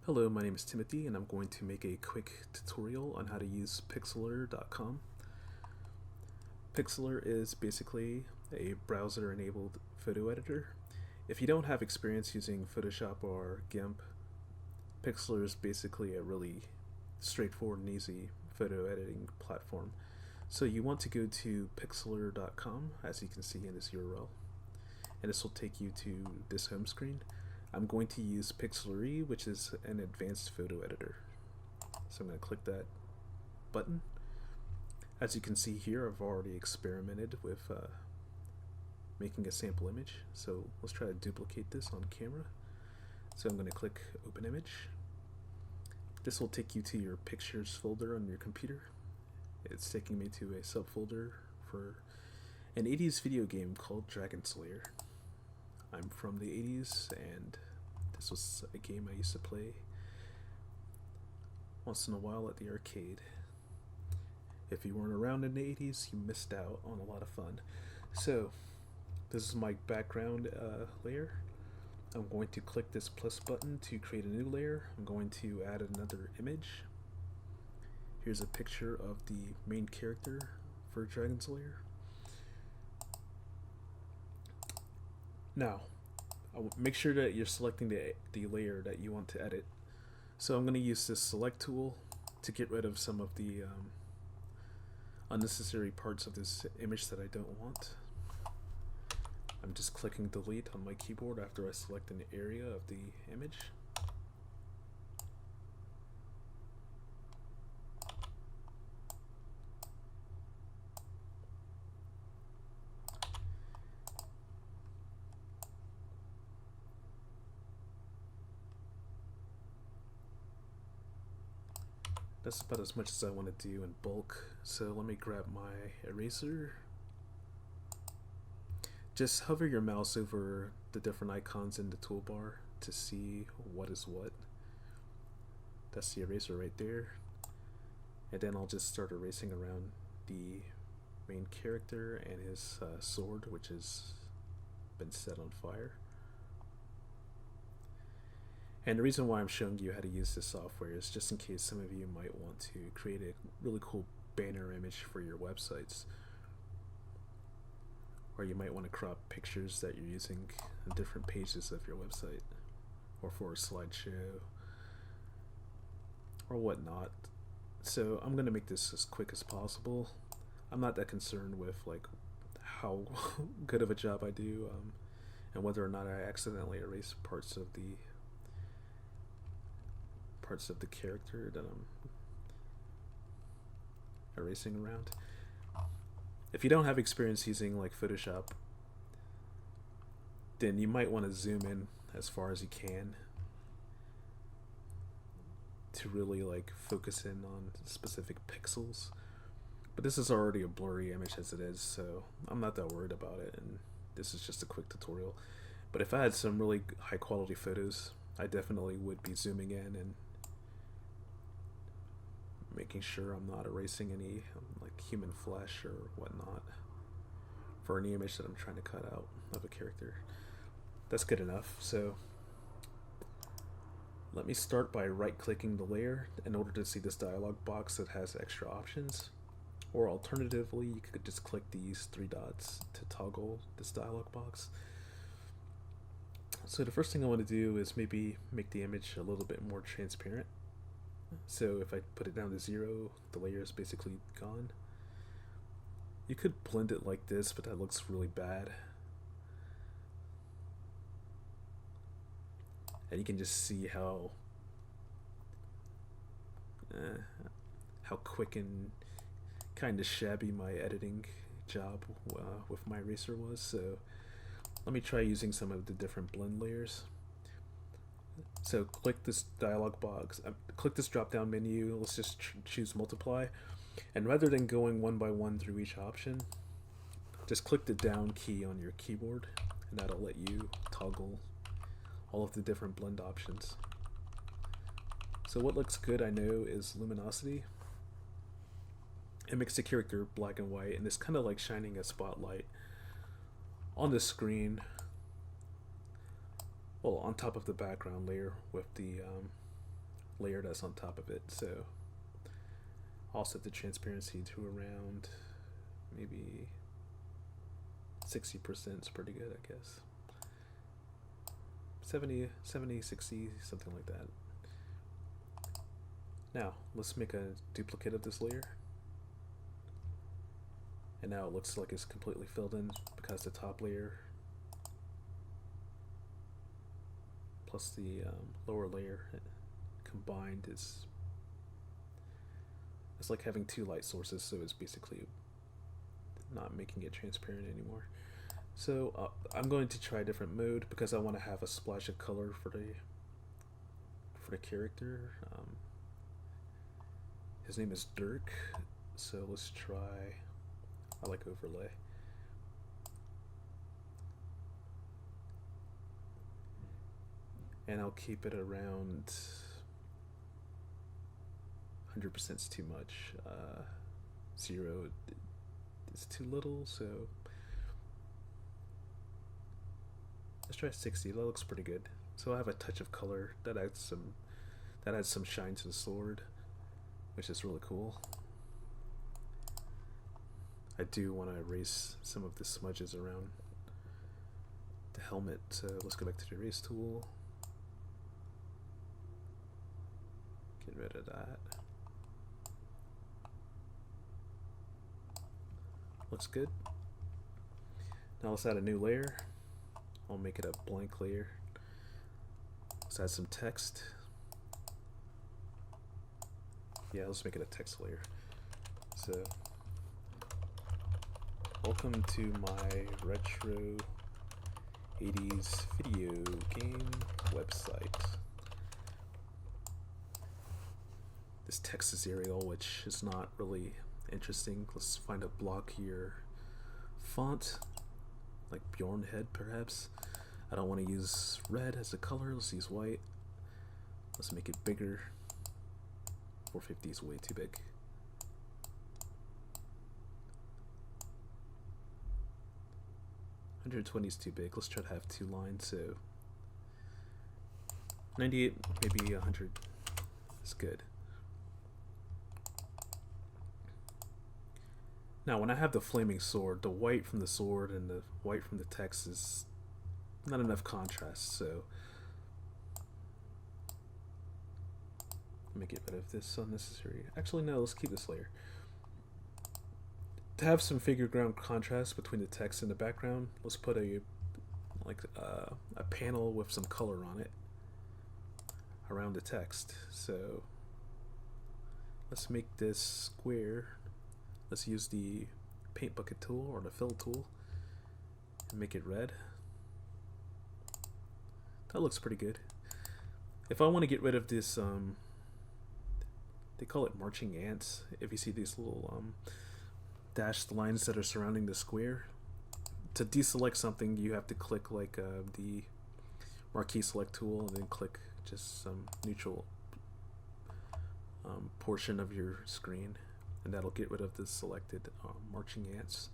Hello, my name is Timothy and I'm going to make a quick tutorial on how to use Pixlr.com. Pixlr is basically a browser-enabled photo editor. If you don't have experience using Photoshop or GIMP, Pixlr is basically a really straightforward and easy photo editing platform. So you want to go to Pixlr.com, as you can see in this URL, and this will take you to this home screen. I'm going to use Pixlr, which is an advanced photo editor. So I'm going to click that button. As you can see here, I've already experimented with making a sample image. So let's try to duplicate this on camera. So I'm going to click Open Image. This will take you to your Pictures folder on your computer. It's taking me to a subfolder for an 80s video game called Dragon Slayer. I'm from the 80s, and this was a game I used to play once in a while at the arcade. If you weren't around in the 80s, you missed out on a lot of fun. So, this is my background layer. I'm going to click this plus button to create a new layer. I'm going to add another image. Here's a picture of the main character for Dragon Slayer. Now, make sure that you're selecting the layer that you want to edit. So I'm going to use this select tool to get rid of some of the unnecessary parts of this image that I don't want. I'm just clicking delete on my keyboard after I select an area of the image. That's about as much as I want to do in bulk. So let me grab my eraser. Just hover your mouse over the different icons in the toolbar to see what is what. That's the eraser right there. And then I'll just start erasing around the main character and his sword, which has been set on fire. And the reason why I'm showing you how to use this software is just in case some of you might want to create a really cool banner image for your websites. Or you might want to crop pictures that you're using on different pages of your website, or for a slideshow, or whatnot. So I'm going to make this as quick as possible. I'm not that concerned with like how good of a job I do, and whether or not I accidentally erase parts of the character that I'm erasing around. If you don't have experience using like Photoshop, then you might want to zoom in as far as you can to really like focus in on specific pixels. But this is already a blurry image as it is, so I'm not that worried about it, and this is just a quick tutorial. But if I had some really high quality photos, I definitely would be zooming in and making sure I'm not erasing any like human flesh or whatnot for any image that I'm trying to cut out of a character. That's good enough. So let me start by right-clicking the layer in order to see this dialog box that has extra options. Or alternatively, you could just click these three dots to toggle this dialog box. So the first thing I want to do is maybe make the image a little bit more transparent. So if I put it down to 0, the layer is basically gone. You could blend it like this, but that looks really bad. And you can just see how quick and kind of shabby my editing job with my eraser was. So let me try using some of the different blend layers. So click this dialog box, click this drop down menu, let's just choose multiply, and rather than going one by one through each option, just click the down key on your keyboard, and that'll let you toggle all of the different blend options. So what looks good, I know, is luminosity. It makes the character black and white, and it's kind of like shining a spotlight on the screen, well, on top of the background layer with the layer that's on top of it. So I'll set the transparency to around maybe 60% is pretty good, I guess. 70, 60, something like that. Now, let's make a duplicate of this layer. And now it looks like it's completely filled in because the top layer plus the lower layer combined is, it's like having two light sources, so it's basically not making it transparent anymore. So I'm going to try a different mode because I want to have a splash of color for the character. His name is Dirk, so let's try, I like overlay. And I'll keep it around 100% is too much. 0 is too little, so let's try 60. That looks pretty good. So I have a touch of color that adds some shine to the sword, which is really cool. I do want to erase some of the smudges around the helmet, so let's go back to the erase tool. Get rid of that. Looks good. Now let's add a new layer. I'll make it a blank layer. Let's add some text. Yeah, let's make it a text layer. So, welcome to my retro 80s video game website. This text is Arial, which is not really interesting. Let's find a blockier font, like Bjorn Head perhaps. I don't want to use red as a color, let's use white. Let's make it bigger. 450 is way too big. $120 is too big. Let's try to have 2 lines, so 98, maybe 100 is good. Now when I have the flaming sword, the white from the sword and the white from the text is not enough contrast, so let me get rid of this unnecessary. Actually no, let's keep this layer. To have some figure ground contrast between the text and the background, let's put a panel with some color on it around the text. So let's make this square. Let's use the paint bucket tool or the fill tool and make it red. That looks pretty good. If I want to get rid of this, they call it marching ants. If you see these little dashed lines that are surrounding the square, to deselect something you have to click like the marquee select tool and then click just some neutral portion of your screen, and that'll get rid of the selected marching ants,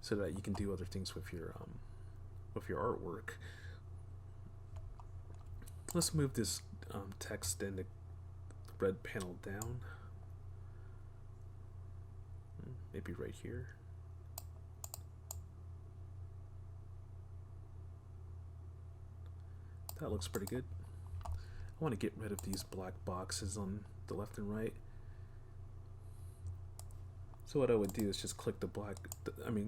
so that you can do other things with your artwork. Let's move this text and the red panel down, maybe right here. That looks pretty good. I want to get rid of these black boxes on the left and right. So what I would do is just click the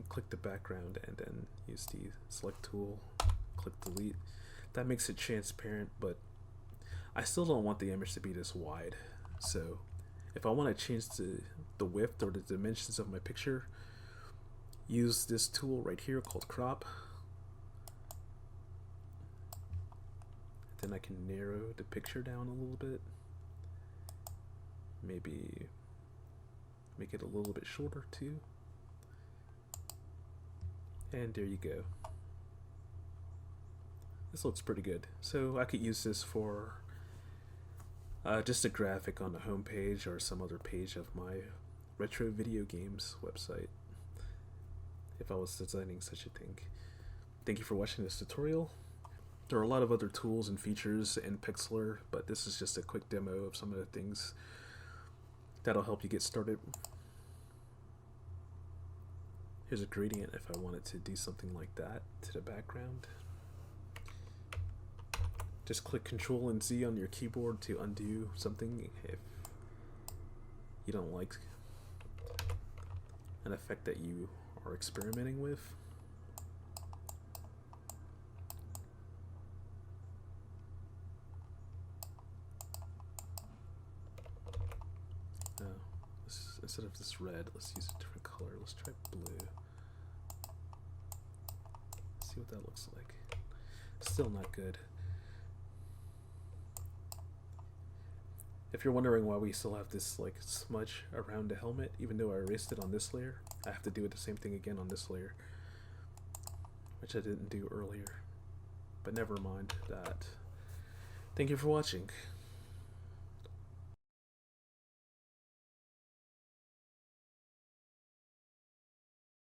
click the background and then use the select tool, click delete. That makes it transparent, but I still don't want the image to be this wide. So if I want to change the width or the dimensions of my picture, use this tool right here called crop. Then I can narrow the picture down a little bit. Maybe make it a little bit shorter too. And there you go. This looks pretty good. So I could use this for just a graphic on the home page or some other page of my retro video games website, if I was designing such a thing. Thank you for watching this tutorial. There are a lot of other tools and features in Pixlr, but this is just a quick demo of some of the things that'll help you get started. Here's a gradient if I wanted to do something like that to the background. Just click Control and Z on your keyboard to undo something if you don't like an effect that you are experimenting with. Instead of this red, let's use a different color. Let's try blue. See what that looks like. Still not good. If you're wondering why we still have this like smudge around the helmet, even though I erased it on this layer, I have to do it the same thing again on this layer, which I didn't do earlier. But never mind that. Thank you for watching.